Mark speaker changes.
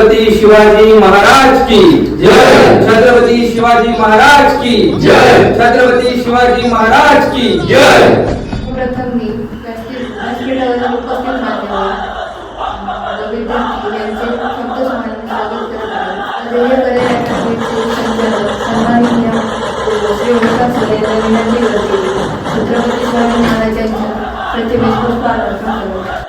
Speaker 1: छत्रपती शिवाजी महाराज की जय। छत्रपती शिवाजी महाराज की जय। छत्रपती शिवाजी महाराज की जय।
Speaker 2: प्रथम मी व्यासपीठावर उपस्थित मान्यवर विद्यार्थी यांचे शब्दसमाधान स्वागत करत आहे। आदरणीय अकॅडमीचे संचालक सन्माननीय श्री विकास सर यांच्या विनंती करते छत्रपती शिवाजी महाराजांच्या प्रतिमेस पुष्पहार अर्पण करू।